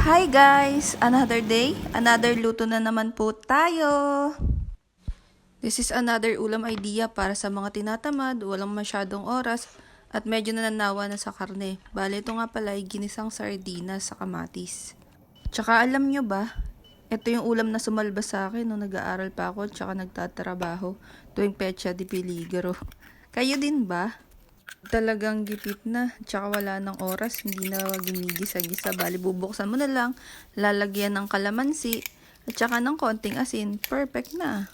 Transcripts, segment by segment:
Hi guys! Another day, another luto na naman po tayo! This is another ulam idea para sa mga tinatamad, walang masyadong oras, at medyo nananawa na sa karne. Bale, ito nga pala ay ginisang sardinas sa kamatis. Tsaka alam nyo ba, ito yung ulam na sumalbas sa akin nung nag-aaral pa ako tsaka nagtatrabaho tuwing Petsa de Peligro. Kayo din ba? Talagang gipit na, tsaka wala ng oras, hindi na ginigisa-gisa. Bali, bubuksan mo na lang, lalagyan ng kalamansi, at tsaka ng konting asin, perfect na.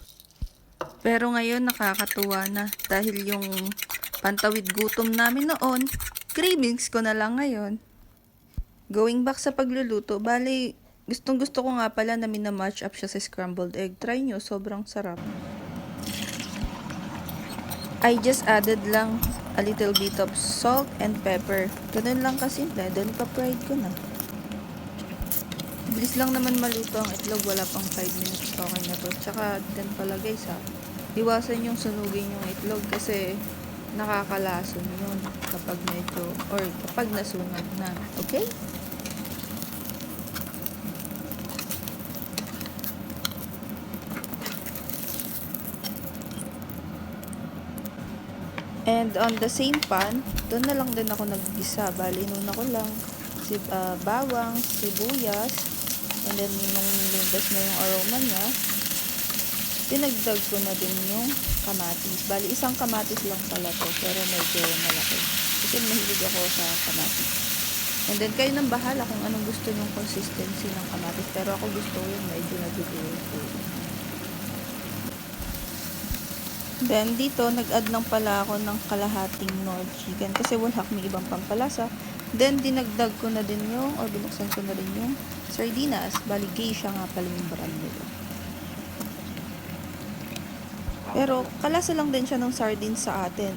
Pero ngayon nakakatuwa na, dahil yung pantawid gutom namin noon, cravings ko na lang ngayon. Going back sa pagluluto, bali, gustong gusto ko nga pala na minamatch up siya sa scrambled egg. Try nyo, sobrang sarap. I just added lang a little bit of salt and pepper. Ganun lang kasimple. Then, pa-fried ko na. Bilis lang naman maluto ang itlog. Wala pang 5 minutes. Okay na to. Tsaka, din pala guys ha. Iwasan yung sunugin yung itlog kasi nakakalason yun kapag medyo, or kapag nasunog na. Okay? And on the same pan, doon na lang din ako naggisa. Bali, inuna ko lang bawang, sibuyas, and then nung lumabas na yung aroma niya, dinagdag ko na din yung kamatis. Bali, isang kamatis lang pala to, pero medyo malaki. Kasi mahilig ako sa kamatis. And then, kayo nang bahala kung anong gusto nyong consistency ng kamatis. Pero ako gusto ko yung medyo nagdudulo. Then, dito, nag-add lang pala ako ng kalahating Knorr chicken kasi wala akong ibang pampalasa. Then, dinagdag ko na din yung, or binuksan ko na rin yung sardinas. Bali, Geisha nga pala yung brand nila. Pero, kalasa lang din siya ng sardines sa atin.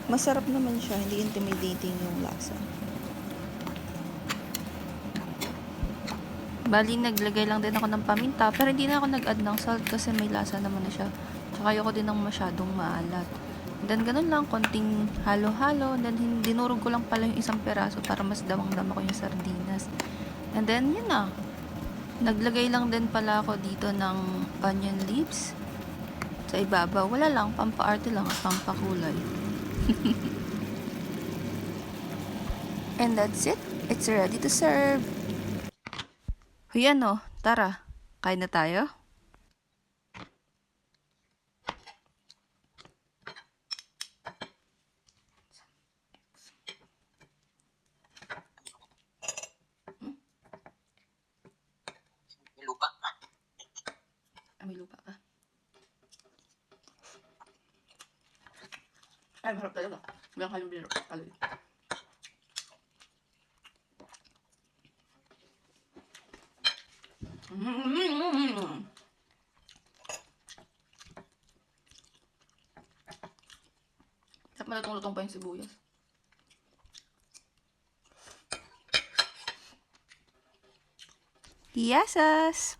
Masarap naman siya, hindi intimidating yung lasa. Bali, naglagay lang din ako ng paminta, pero hindi na ako nag-add ng salt kasi may lasa naman na siya. Tsaka ayoko din ng masyadong maalat. And then, ganun lang, konting halo-halo. And then, dinurog ko lang pala yung isang peraso para mas damang-dama ko yung sardinas. And then, yun na. Naglagay lang din pala ako dito ng onion leaves sa ibabaw. Wala lang, pampaarte lang, pampakulay. And that's it. It's ready to serve. Huy, ano, tara, kain na tayo? Lupa. May lupa ka. Ay, masarap talaga. Bilang kayong biro. Kaloy. Sarap malatong-lutong pa yung sibuyas. Yesas!